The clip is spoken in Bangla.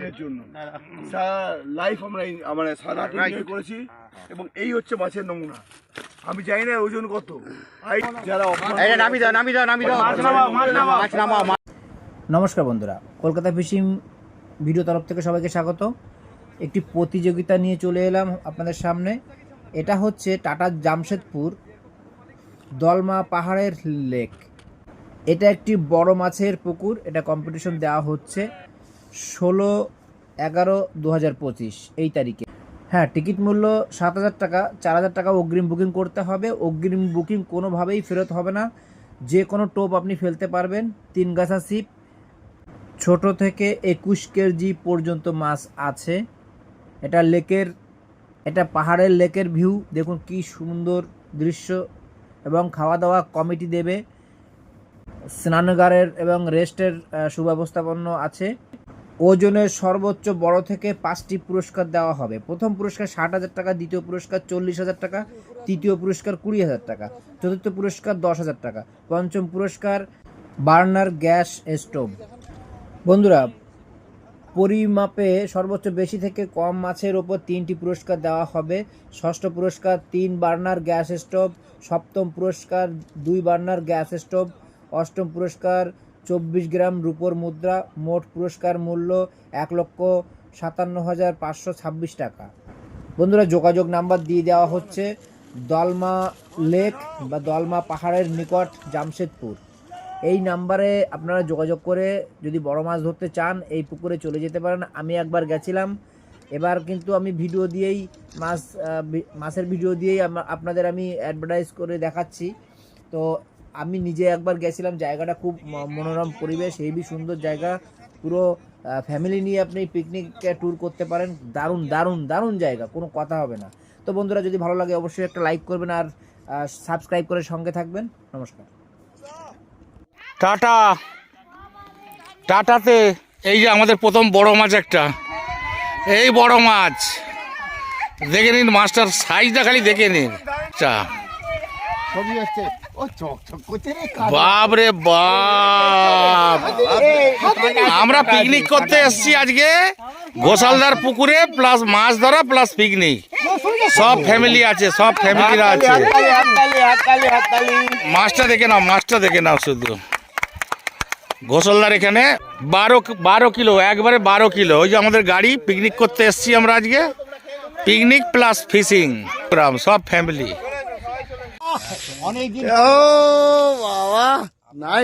মাছের জন্য লাইফ আমরা মানে সারা এনজয় করেছি এবং এই হচ্ছে মাছের নমুনা। আমি জানি না ওজন কত, যারা নমস্কার বন্ধুরা, কলকাতা ফিশিং ভিডিও তরফ থেকে সবাইকে স্বাগত। একটি প্রতিযোগিতা নিয়ে চলে এলাম আপনাদের সামনে। এটা হচ্ছে টাটা জামশেদপুর দলমা পাহাড়ের লেক। এটা একটি বড় মাছের পুকুর। এটা কম্পিটিশন দেওয়া হচ্ছে 16/11/2025 এই তারিখে। হ্যাঁ, টিকিট মূল্য 7,000 টাকা। 4,000 টাকা অগ্রিম বুকিং করতে হবে। অগ্রিম বুকিং কোনোভাবেই ফেরত হবে না। যে কোনো টোপ আপনি ফেলতে পারবেন। 3 গাছা ছিপ, ছোট থেকে 21 কেজি পর্যন্ত মাছ আছে। এটা পাহাড়ের লেকের ভিউ দেখুন, কি সুন্দর দৃশ্য। এবং খাওয়া দাওয়া কমিটি দেবে। স্নানাগারের এবং রেস্টের সুব্যবস্থাপন্ন আছে। ওজনের সর্বোচ্চ বড় থেকে 5টি পুরস্কার দেওয়া হবে। প্রথম পুরস্কার 60,000 টাকা, দ্বিতীয় পুরস্কার 40,000 টাকা, তৃতীয় পুরস্কার 20,000 টাকা, চতুর্থ পুরস্কার 10,000 টাকা, পঞ্চম পুরস্কার বার্নার গ্যাস স্টোভ। বন্ধুরা, পরিমাপে সর্বোচ্চ বেশি থেকে কম মাছের ওপর 3টি পুরস্কার দেওয়া হবে। ষষ্ঠ পুরস্কার 3 বার্নার গ্যাস স্টোভ, সপ্তম পুরস্কার 2 বার্নার গ্যাস স্টোভ, অষ্টম পুরস্কার 24 গ্রাম রূপোর মুদ্রা। মোট পুরস্কার মূল্য 1,57,526 টাকা। বন্ধুরা, যোগাযোগ নাম্বার দিয়ে দেওয়া হচ্ছে। দলমা লেক বা দলমা পাহাড়ের নিকট জামশেদপুর, এই নাম্বারে আপনারা যোগাযোগ করে যদি বড় মাছ ধরতে চান এই পুকুরে চলে যেতে পারেন। আমি একবার গেছিলাম, এবার কিন্তু আমি ভিডিও দিয়েই মাছের ভিডিও দিয়েই আপনাদের আমি অ্যাডভার্টাইজ করে দেখাচ্ছি। তো আমি নিজে একবার গেছিলাম, জায়গাটা খুব মনোরম পরিবেশ, হেবি সুন্দর জায়গা। পুরো ফ্যামিলি নিয়ে আপনি পিকনিকে ট্যুর করতে পারেন। দারুণ দারুণ দারুণ জায়গা, কোনো কথা হবে না। তো বন্ধুরা, যদি ভালো লাগে অবশ্যই একটা লাইক করবেন আর সাবস্ক্রাইব করে সঙ্গে থাকবেন। নমস্কার। টাটাতে এই যে আমাদের প্রথম বড় মাছ একটা, এই বড় মাছ দেখে নিন, মাছটার সাইজটা খালি দেখে নিন। বাপ রে বাপ, আমরা পিকনিক করতে এসেছি আজকে গোসালদার পুকুরে, প্লাস মাছ ধরা প্লাস পিকনিক। সব ফ্যামিলি আছে, সব ফ্যামিলিরা আছে। মাছটা দেখে নাও, মাছটা দেখে নাও শুধু। গোসলদার এখানে 12 কিলো, একবারে 12 কিলো। ওই যে আমাদের গাড়ি, পিকনিক করতে এসছি আমরা আজকে, পিকনিক প্লাস ফিশিং প্রোগ্রাম, সব ফ্যামিলি। ও বাবা, নাই